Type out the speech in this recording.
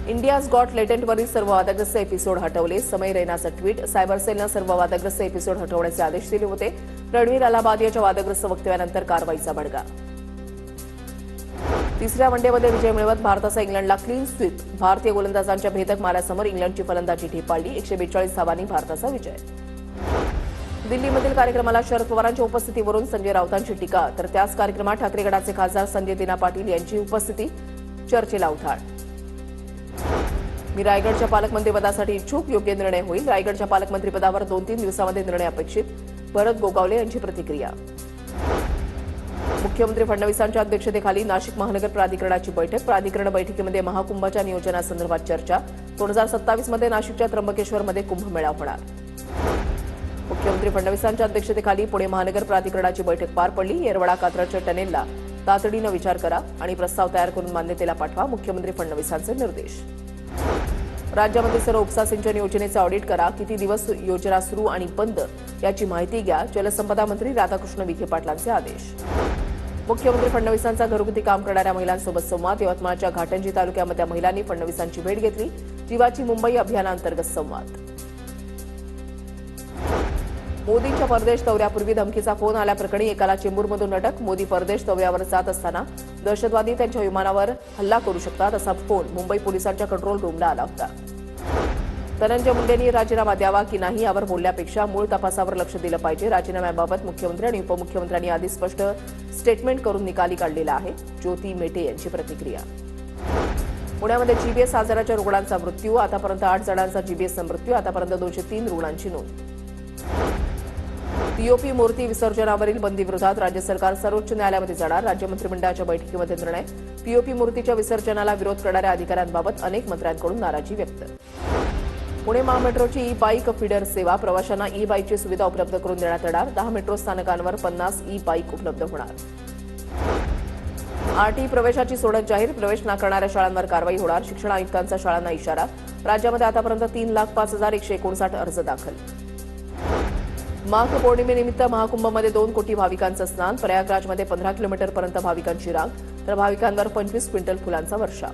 India's got लेटेंटवरील सर्व वादग्रस्त episode हटवले. समय रैनाचं ट्विट. सायबर सेलनं सर्व वादग्रस्त एपिसोड हटवण्याचे आदेश दिले होते. रणवीर अलाहाबाद याच्या वादग्रस्त वक्तव्यानंतर कारवाईचा बडगा. तिसऱ्या वनडेमध्ये विजय मिळवत भारताचा इंग्लंडला क्लीन स्वीप. भारतीय गोलंदाजांच्या भेदक माऱ्यासमोर इंग्लंडची फलंदाजी ढेपाळली. 142 धावांनी भारताचा विजय. दिल्लीमधील कार्यक्रमाला शरद पवारांच्या उपस्थितीवरून संजय राऊतांची टीका. तर त्याच कार्यक्रमात ठाकरे गटाचे खासदार संजय दिना पाटील यांची उपस्थिती. चर्चेला उधाळ. मी रायगडच्या पालकमंत्रीपदासाठी इच्छुक. योग्य निर्णय होईल. रायगडच्या पालकमंत्रीपदावर 2-3 दिवसांमध्ये निर्णय अपेक्षित. भरत गोगावले यांची प्रतिक्रिया. मुख्यमंत्री फडणवीसांच्या अध्यक्षतेखाली नाशिक महानगर प्राधिकरणाची बैठक. प्राधिकरण बैठकीमध्ये महाकुंभाच्या नियोजनासंदर्भात चर्चा. 2027 मध्ये नाशिकच्या त्र्यंबकेश्वरमध्ये कुंभमेळा होणार. मुख्यमंत्री फडणवीसांच्या अध्यक्षतेखाली पुणे महानगर प्राधिकरणाची बैठक पार पडली. येरवडा कात्रजच्या टनेलला तातडीनं विचार करा आणि प्रस्ताव तयार करून मान्यतेला पाठवा. मुख्यमंत्री फडणवीसांचे निर्देश. राज्यामध्ये सर्व उपसा सिंचन योजनेचं ऑडिट करा. किती दिवस योजना सुरू आणि बंद याची माहिती घ्या. जलसंपदा मंत्री राधाकृष्ण विखे पाटलांचे आदेश. मुख्यमंत्री फडणवीसांचा घरगुती काम करणाऱ्या महिलांसोबत संवाद. यवतमाळच्या घाटंजी तालुक्यामध्ये महिलांनी फडणवीसांची भेट घेतली. जीवाची मुंबई अभियानांतर्गत संवाद. मोदींच्या परदेश दौऱ्यापूर्वी धमकीचा फोन आल्याप्रकरणी एकाला चेंबूरमधून अटक. मोदी परदेश दौऱ्यावर जात असताना दहशतवादी त्यांच्या विमानावर हल्ला करू शकतात असा फोन मुंबई पोलिसांच्या कंट्रोल रूमला आला होता. धनंजय मुंडेंनी राजीनामा द्यावा की नाही यावर बोलण्यापेक्षा मूळ तपासावर लक्ष दिलं पाहिजे. राजीनाम्याबाबत मुख्यमंत्री आणि उपमुख्यमंत्र्यांनी आधी स्पष्ट स्टेटमेंट करून निकाली काढलेला आहे. ज्योती मेटे यांची प्रतिक्रिया. पुण्यामध्ये जीबीएस आजाराच्या रुग्णांचा मृत्यू. आतापर्यंत 8 जणांचा जीबीएसचा मृत्यू. आतापर्यंत 203 रुग्णांची नोंद. पीओपी मूर्ती विसर्जनावरील बंदीविरोधात राज्य सरकार सर्वोच्च न्यायालयामध्ये जाणार. राज्य मंत्रिमंडळाच्या बैठकीमध्ये निर्णय. पीओपी मूर्तीच्या विसर्जनाला विरोध करणाऱ्या अधिकाऱ्यांबाबत अनेक मंत्र्यांकडून नाराजी व्यक्त. पुणे महामेट्रोची ई बाईक फीडर सेवा. प्रवाशांना ई बाईकची सुविधा उपलब्ध करून देण्यात येणार. 10 मेट्रो स्थानकांवर 50 ई बाईक उपलब्ध होणार. आरटी प्रवेशाची सोडत जाहीर. प्रवेश नाकारणाऱ्या शाळांवर कारवाई होणार. शिक्षण आयुक्तांचा शाळांना इशारा. राज्यामध्ये आतापर्यंत 3,05,159 अर्ज दाखल. माघ पौर्णिमेनिमित्त महाकुंभमध्ये 2 कोटी भाविकांचं स्नान. प्रयागराजमध्ये 15 किलोमीटरपर्यंत भाविकांची रांग. तर भाविकांवर 25 क्विंटल फुलांचा वर्षाव.